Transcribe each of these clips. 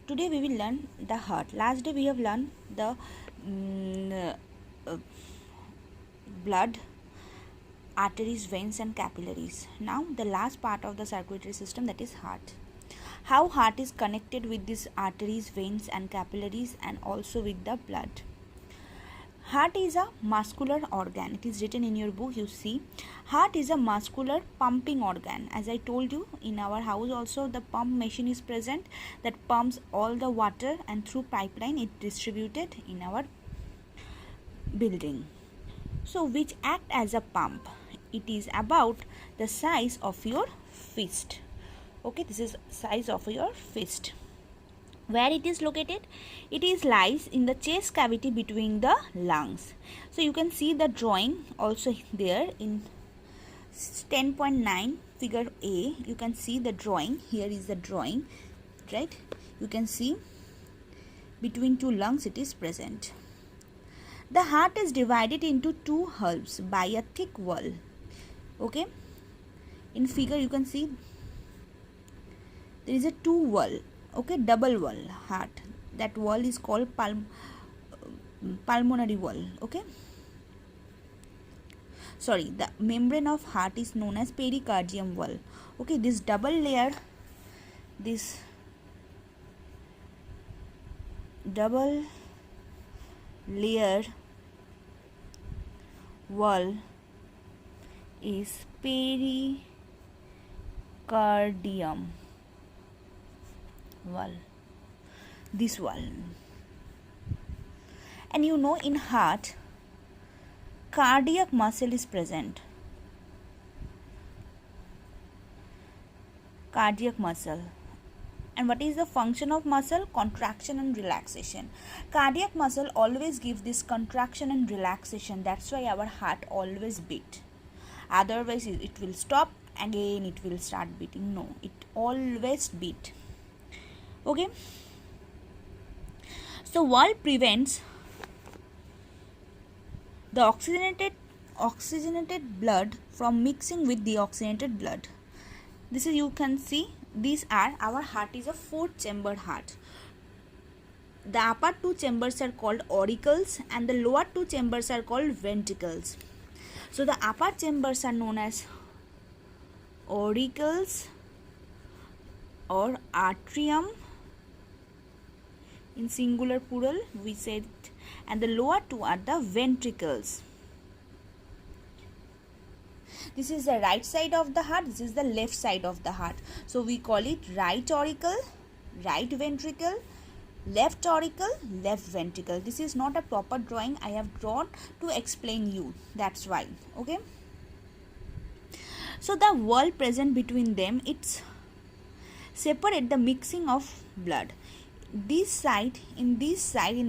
Today we will learn the heart. Last day we have learned the mm, uh, blood, arteries, veins and capillaries. Now the last part of the circulatory system, that is heart. How heart is connected with these arteries, veins and capillaries and also with the blood. Heart is a muscular organ. It is written in your book, you see. Heart is a muscular pumping organ. As I told you, in our house also the pump machine is present that pumps all the water, and through pipeline it distributed in our building. So which act as a pump. It is about the size of your fist. Okay, this is size of your fist. Where it is located? It is lies in the chest cavity between the lungs. So you can see the drawing also there in 10.9 figure A. You can see the drawing. Here is the drawing, right? You can see between two lungs it is present. The heart is divided into two halves by a thick wall. Okay, in figure you can see there is a two wall. Okay, double wall heart. That wall is called pulmonary wall. Okay, sorry, the membrane of heart is known as pericardium wall. Okay, this double layer, this double layer wall is pericardium wall, this wall. And you know, in heart cardiac muscle is present. Cardiac muscle. And what is the function of muscle? Contraction and relaxation. Cardiac muscle always gives this contraction and relaxation. That's why our heart always beat. Otherwise it will stop, again it will start beating. No, it always beat. Okay, so wall prevents the oxygenated blood from mixing with deoxygenated blood. This is, you can see, these are, our heart is a 4-chambered heart. The upper two chambers are called auricles and the lower two chambers are called ventricles. So the upper chambers are known as auricles or atrium in singular plural we said, and the lower two are the ventricles. This is the right side of the heart, this is the left side of the heart. So we call it right auricle, right ventricle, left auricle, left ventricle. This is not a proper drawing, I have drawn to explain you, that's why. Okay, so the wall present between them, it's separate the mixing of blood. This side, in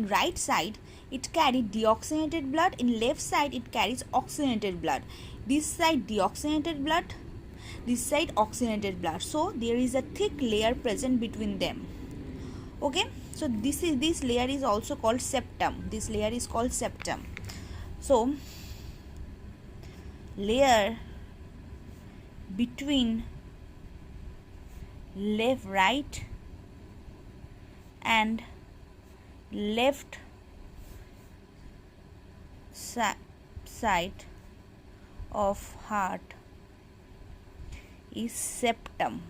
right side it carries deoxygenated blood, in left side it carries oxygenated blood. This side deoxygenated blood, this side oxygenated blood. So there is a thick layer present between them. Okay, so this layer is also called septum. This layer is called septum. So layer between right and left side of heart is septum.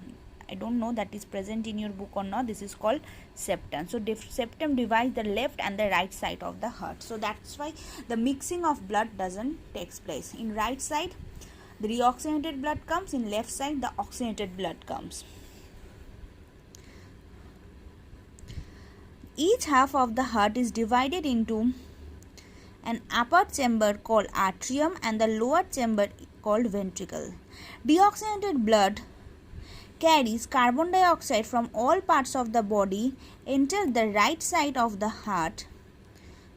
I don't know that is present in your book or not. This is called septum. So septum divides the left and the right side of the heart. So that's why the mixing of blood doesn't take place. In right side the deoxygenated blood comes, in left side the oxygenated blood comes. Each half of the heart is divided into an upper chamber called atrium and the lower chamber called ventricle. Deoxygenated blood carries carbon dioxide from all parts of the body, enter the right side of the heart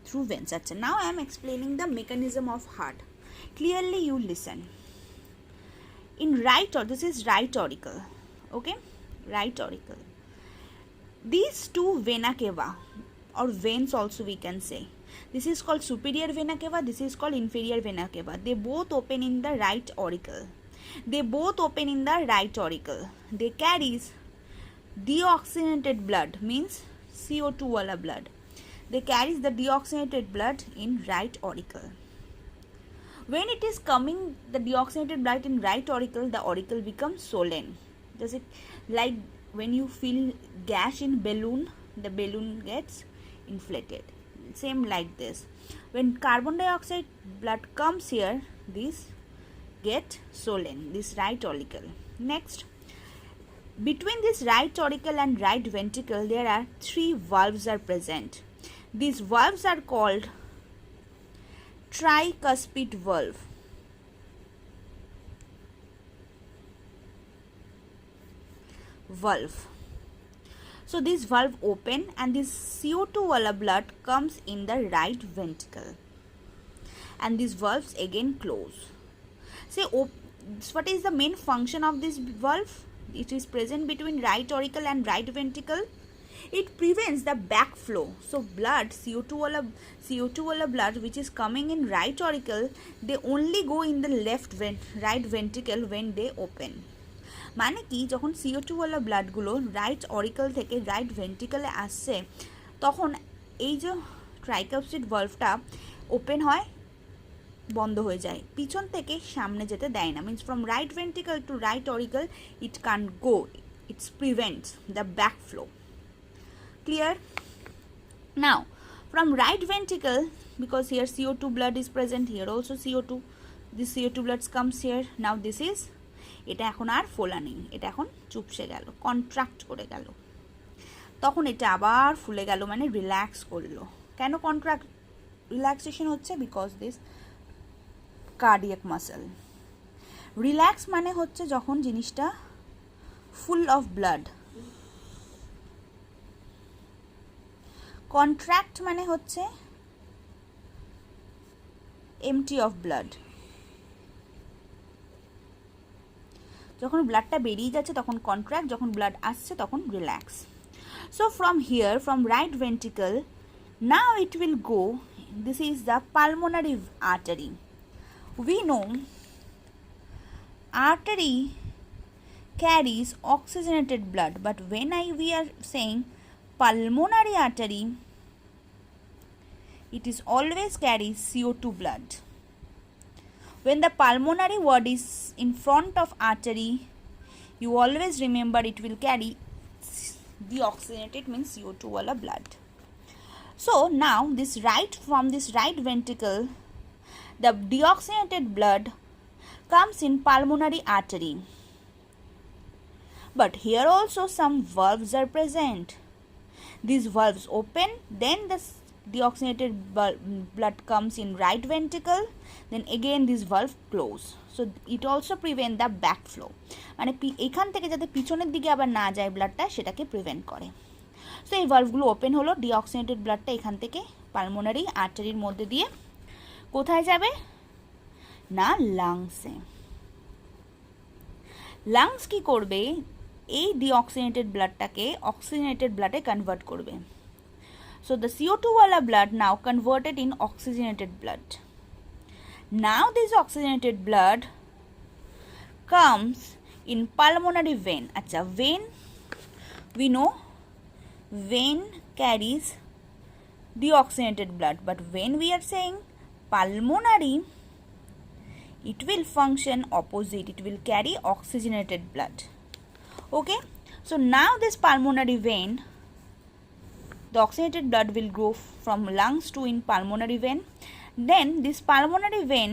through veins. Now I am explaining the mechanism of heart. Clearly you listen. In this is right auricle. Okay, right auricle. These two vena cava or veins also we can say. This is called superior vena cava, this is called inferior vena cava. They both open in the right auricle. They carries deoxygenated blood, means CO2 wala blood. They carries the deoxygenated blood in right auricle. When it is coming the deoxygenated blood in right auricle, the auricle becomes swollen. Does it like when you feel gas in balloon, the balloon gets inflated. Same like this. When carbon dioxide blood comes here, this get swollen, this right auricle. Next, between this right auricle and right ventricle, there are 3 valves are present. These valves are called tricuspid valve. So this valve open and this CO2 wala blood comes in the right ventricle. And these valves again close. Say, what is the main function of this valve? It is present between right auricle and right ventricle. It prevents the backflow. So blood, CO2 wala blood which is coming in right auricle, they only go in the right ventricle when they open. মানে কি যখন CO2 ওয়ালা ব্লাডগুলো right oracle থেকে right ভেন্ট্রিকলে আসছে তখন এই যে ট্রাইকাপসিড ভালভটা open হয় বন্ধ হয়ে যায়, পিছন থেকে সামনে যেতে দেয় না। Means from right ventricle to right auricle it can go, it's prevents the backflow. Clear? Now from right ventricle, because here CO2 blood is present, here also CO2, this CO2 blood comes here. Now this is, এটা এখন আর ফোলা নেই, এটা এখন চুপসে গেল, contract করে গেল। তখন এটা আবার ফুলে গেল, মানে রিল্যাক্স করলো। কেন কন্ট্রাক্ট রিল্যাক্সেশন হচ্ছে? Because this cardiac muscle relax মানে হচ্ছে যখন জিনিসটা ফুল অফ ব্লাড। কন্ট্রাক্ট মানে হচ্ছে এমটি অফ ব্লাড। যখন ব্লাডটা বেরিয়ে যাচ্ছে তখন কন্ট্রাক্ট, যখন ব্লাড আসছে তখন relax. So from here, from right ventricle, now it will go, this is the pulmonary artery. We know artery carries oxygenated blood, but when we are saying pulmonary artery, it is always carries CO2 blood. When the pulmonary word is in front of artery, you always remember it will carry deoxygenated, means CO2 wala blood. So now from this right ventricle, the deoxygenated blood comes in pulmonary artery. But here also some valves are present. These valves open, then the deoxygenated blood comes in right ventricle, then again this valve close. So it also prevent the backflow, মানে এখান থেকে যাতে পিছনের দিকে আবার না যায় ব্লাডটা, সেটাকে প্রিভেন্ট করে। সো এই ভালভগুলো ওপেন হলো, ডিঅক্সিজেনেটেড ব্লাডটা এখান থেকে পালমোনারি আর্টারির মধ্যে দিয়ে কোথায় যাবে না লাংসে। লাংস কি করবে? এই ডিঅক্সিজেনেটেড ব্লাডটাকে অক্সিজেনেটেড ব্লাডে কনভার্ট করবে। So the CO2 wala blood now converted in oxygenated blood. Now this oxygenated blood comes in pulmonary vein. আচ্ছা, vein we know vein carries deoxygenated blood, but when we are saying pulmonary, it will function opposite, it will carry oxygenated blood. Okay, so now this pulmonary vein, the oxygenated blood will go from lungs to in pulmonary vein. Then this pulmonary vein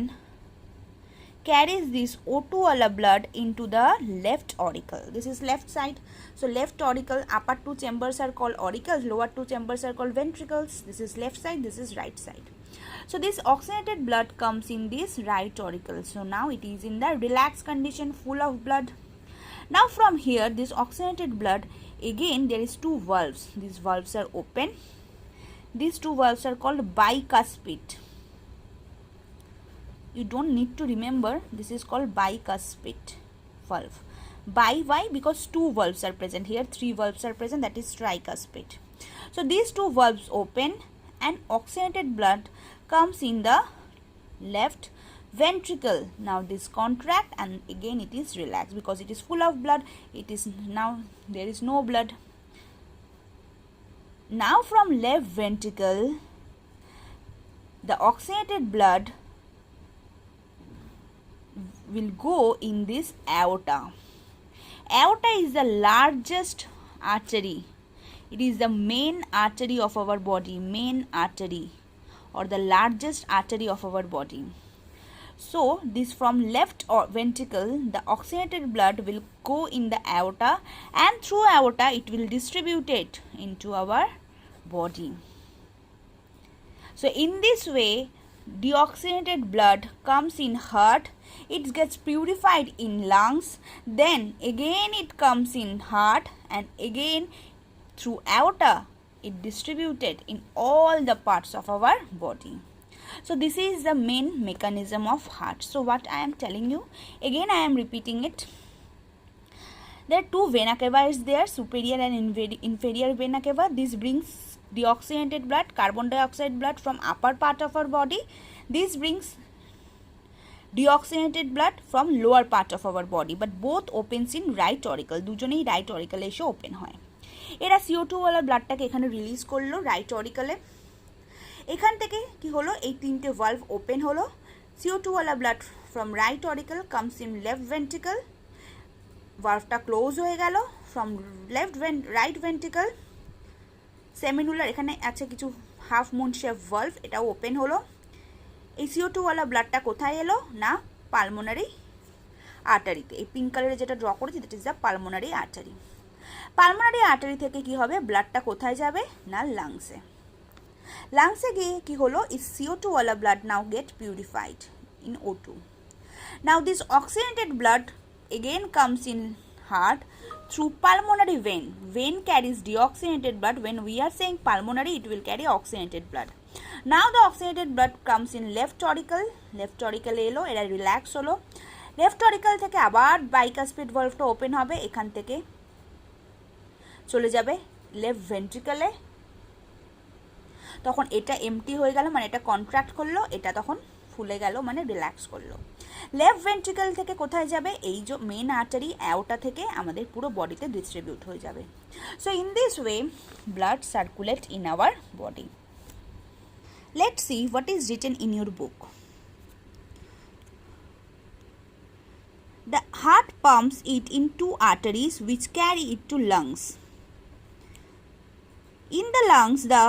carries this O2 wala blood into the left auricle. This is left side. So left auricle, upper 2 chambers are called auricles, lower 2 chambers are called ventricles. This is left side, this is right side. So this oxygenated blood comes in this right auricle. So now it is in the relaxed condition, full of blood. Now from here, this oxygenated blood, again there is 2 valves. These valves are open. These 2 valves are called bicuspid. You don't need to remember, this is called bicuspid valve. Why? Because 2 valves are present here, 3 valves are present, that is tricuspid. So these 2 valves open and oxygenated blood comes in the left ventricle. Now this contract and again it is relaxed because it is full of blood. It is now there is no blood. Now from left ventricle, the oxygenated blood will go in this aorta. Aorta is the largest artery. It is the main artery of our body, main artery or the largest artery of our body. So this from left ventricle, the oxygenated blood will go in the aorta, and through aorta it will distribute it into our body. So in this way, deoxygenated blood comes in heart, it gets purified in lungs, then again it comes in heart, and again through aorta it distributed in all the parts of our body. So this is the main mechanism of heart. So what I am telling you, again I am repeating it. There are two vena cava is there, superior and inferior vena cava. This brings deoxygenated blood, carbon dioxide blood from upper part of our body. This brings deoxygenated blood from lower part of our body, but both opens in right auricle. দুজনেই right auricle এসে open হয়। এরা CO2 ওয়ালা ব্লাডটাকে এখানে release করলো right অরিকলে। এখান থেকে কি হলো, এই তিনটে ভালভ ওপেন হলো। CO2 ওয়ালা blood from right auricle comes in left ventricle, ভালভটা ক্লোজ হয়ে গেল। ফ্রম রাইট ভেন্ট্রিকল সেমিনুলার, এখানে আছে কিছু হাফ মুন শেপ ভালভ, এটাও ওপেন হলো। এই CO2 ওয়ালা ব্লাডটা কোথায় এলো না, পালমোনারি আর্টারিতে। এই পিঙ্ক কালারে যেটা ড্র করেছি that is the pulmonary artery. Pulmonary artery থেকে কি হবে, ব্লাডটা কোথায় যাবে না লাংসে। লাংসে গিয়ে কি হলো, is CO2 wala blood now get purified in O2. Now this oxygenated blood again comes in heart through pulmonary vein. Vein carries deoxygenated blood. When we are saying pulmonary, it will carry oxygenated blood. Now the oxygenated blood comes in left auricle. Left auricle এলো, এরা relax হলো। Left oracle থেকে আবার bicuspid ভালভটা open হবে, এখান থেকে চলে যাবে লেফট ভেন্ট্রিকলে। তখন এটা এমটি হয়ে গেল, মানে এটা কন্ট্রাক্ট করলো, এটা তখন ফুলে গেল, মানে রিল্যাক্স করলো। লেফট ভেন্ট্রিকল থেকে কোথায় যাবে, এই যে মেন আর্টারি অ্যাওটা থেকে আমাদের পুরো বডিতে ডিস্ট্রিবিউট হয়ে যাবে। So in this way blood circulate in our body. Let's see what is written in your book. The heart pumps it in two arteries which carry it to lungs. In the lungs, the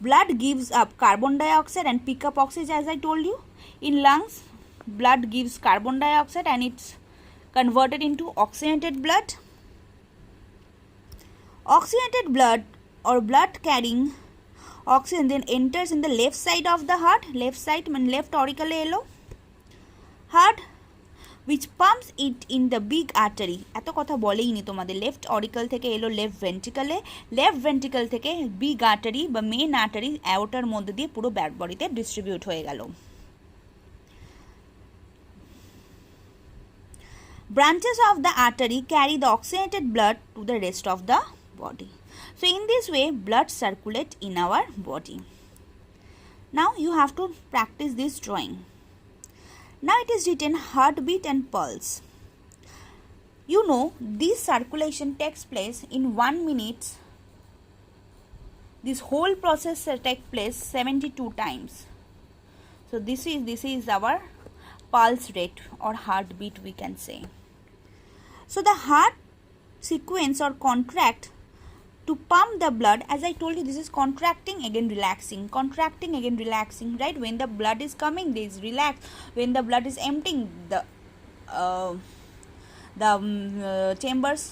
blood gives up carbon dioxide and pick up oxygen, as I told you. In lungs, blood gives carbon dioxide and it's converted into oxygenated blood. Oxygenated blood or blood carrying oxygen then enters in the left side of the heart. Left side means left auricle elo. Heart which pumps it in the big artery. এত কথা বলেই নি তোমাদের। Left oracle থেকে এলো left ভেন্ট্রিকলে, left ventricle থেকে big artery বা main artery অ্যাওটার মধ্যে দিয়ে পুরো ব্যাক বডিতে ডিস্ট্রিবিউট হয়ে গেল। Branches of the artery carry the oxygenated blood to the rest of the body. So in this way blood circulate in our body. Now you have to practice this drawing. Now it is written heartbeat and pulse. You know this circulation takes place in 1 minute. This whole process takes place 72 times. So this is our pulse rate or heartbeat, we can say. So the heart sequence or contract to pump the blood, as I told you, this is contracting again relaxing, contracting again relaxing, right? When the blood is coming, this is relax. When the blood is emptying, the chambers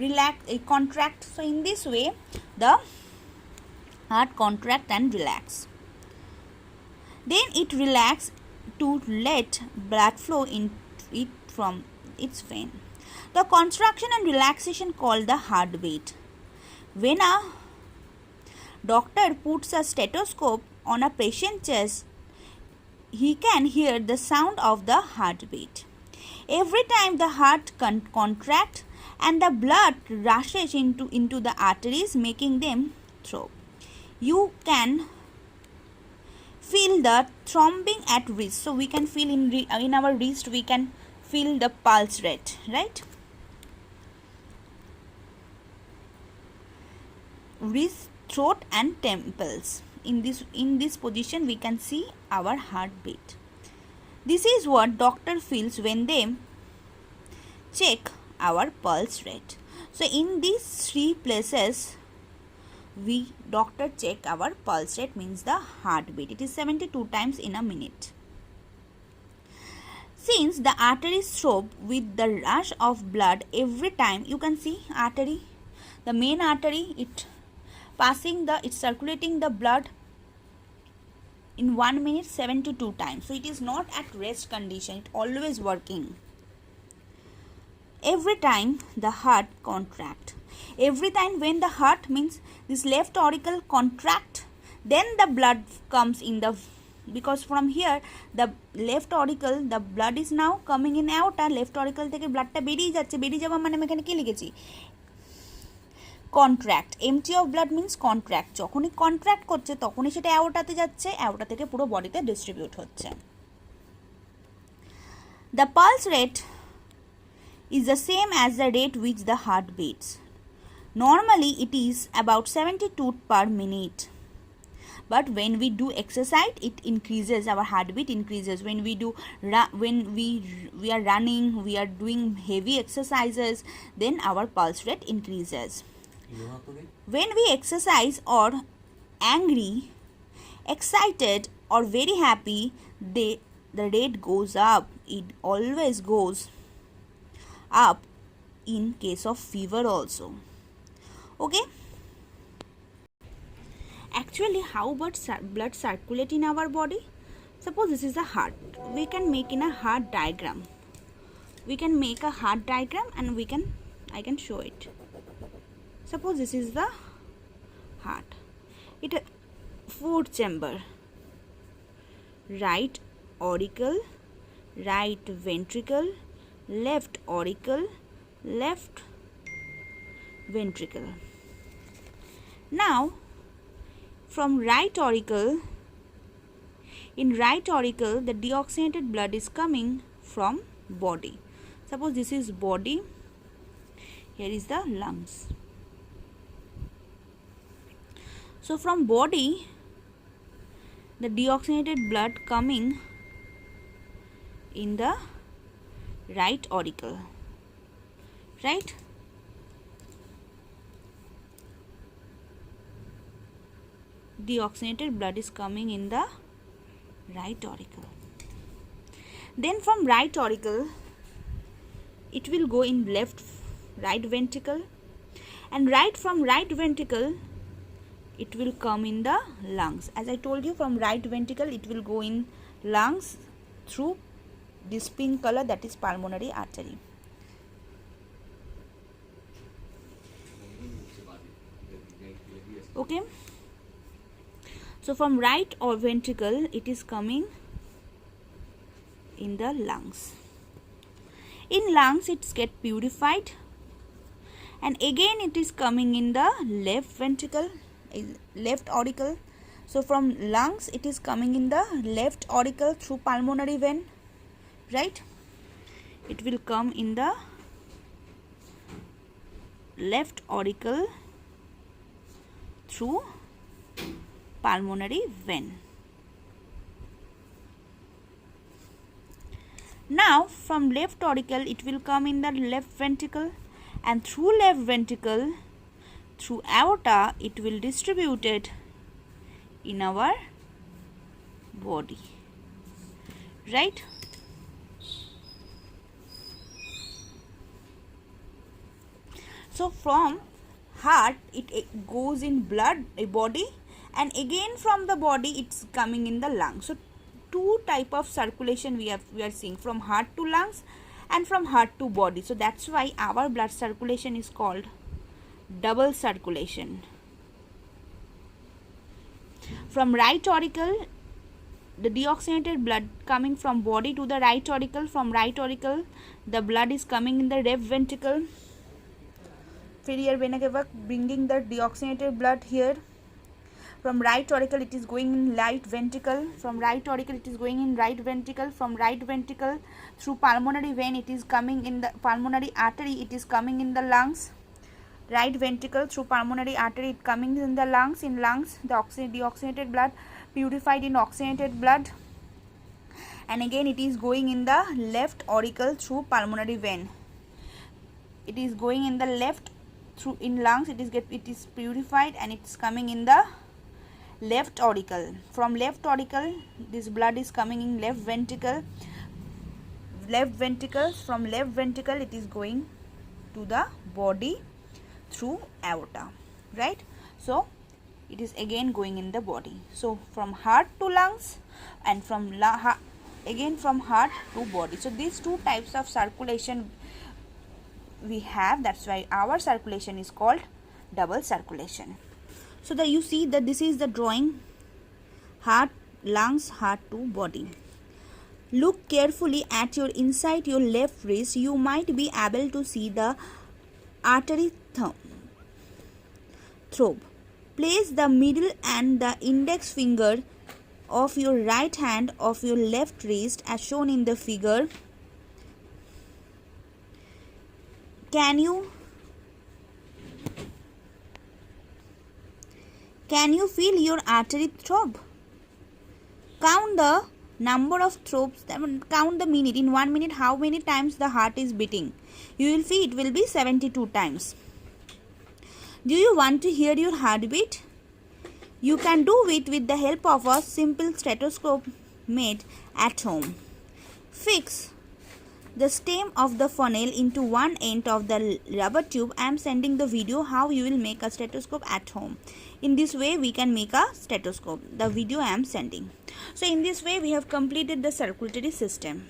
relax, contract. So in this way the heart contract and relax. Then it relax to let blood flow in it from its vein. The contraction and relaxation called the heartbeat. When a doctor puts a stethoscope on a patient's chest, he can hear the sound of the heartbeat. Every time the heart contracts and the blood rushes into the arteries, making them throb. You can feel the throbbing at wrist. So we can feel in our wrist, we can feel the pulse rate, right? wrist, throat and temples. In this position we can see our heartbeat. This is what doctor feels when they check our pulse rate. So in these three places doctor check our pulse rate, means the heartbeat. It is 72 times in a minute. Since the arteries throb with the rush of blood every time, you can see artery, the main artery, it's circulating the blood in 1 minute 72 times. So it is not at rest condition, it always working. Every time the heart contract. Every time when the heart, means this left auricle contract, then the blood comes in the, because from here the left auricle, the blood is now coming in aorta. Left auricle থেকে ব্লাডটা বেরিয়ে যাচ্ছে, বেরিয়ে যাওয়া মানে আমি এখানে কি লিখেছি, contract. Empty of blood means contract, যখনই কন্ট্রাক্ট করছে তখনই সেটা অ্যাওর্টাতে যাচ্ছে, অ্যাওর্টা থেকে পুরো বডিতে ডিস্ট্রিবিউট হচ্ছে। The pulse rate is the same as the rate which the heart beats. Normally it is about 72 per minute. But when we do exercise, it increases, our heartbeat increases. When we are running, we are doing heavy exercises, then our pulse rate increases. When we exercise or angry, excited or very happy, the rate goes up. It always goes up in case of fever also. Okay, actually how blood circulate in our body? Suppose this is the heart, we can make in a heart diagram. We can make a heart diagram and I can show it. Suppose this is the heart, it 4 chamber, right auricle, right ventricle, left auricle, left ventricle. Now from right auricle, in right auricle the deoxygenated blood is coming from body. Suppose this is body, here is the lungs. So from body the deoxygenated blood coming in the right auricle, right? Deoxygenated blood is coming in the right auricle. Then from right auricle it will go in right ventricle, and from right ventricle it will come in the lungs. As I told you, from right ventricle it will go in lungs through this pink color, that is pulmonary artery. Okay, so from right or ventricle it is coming in the lungs. In lungs it get purified, and again it is coming in the left ventricle, left auricle. So from lungs it is coming in the left auricle through pulmonary vein, right? It will come in the left auricle through pulmonary vein. Now from left auricle it will come in the left ventricle, and through left ventricle through aorta it will distributed in our body, right? So from heart it goes in body, and again from the body it's coming in the lungs. So two type of circulation we are seeing, from heart to lungs and from heart to body. So that's why our blood circulation is called double circulation. From right auricle the deoxygenated blood coming from body to the right auricle. From right auricle the blood is coming in the left ventricle. Here bringing the deoxygenated blood here. From right auricle it is going in right ventricle. From right auricle it is going in right ventricle. From right ventricle through pulmonary vein it is coming in the pulmonary artery, it is coming in the lungs. right ventricle through pulmonary artery, it coming in the lungs. In lungs, the deoxygenated blood purified in oxygenated blood, and again it is going in the left auricle through pulmonary vein. It is going in the left through in lungs, it is purified and it's coming in the left auricle. From left auricle, this blood is coming in left ventricle. From left ventricle it is going to the body through aorta, right? So it is again going in the body. So from heart to lungs, and from again from heart to body. So these two types of circulation we have. That's why our circulation is called double circulation. So that you see that this is the drawing: heart, lungs, heart to body. Look carefully at your inside your left wrist. You might be able to see the artery throb. Place the middle and the index finger of your right hand of your left wrist as shown in the figure. Can you feel your artery throb? Count the number of throbs, count the minute. In 1 minute, how many times the heart is beating? You will see it will be 72 times. Do you want to hear your heartbeat? You can do it with the help of a simple stethoscope made at home. Fix the stem of the funnel into one end of the rubber tube. I am sending the video how you will make a stethoscope at home. In this way we can make a stethoscope. The video I am sending. So in this way we have completed the circulatory system.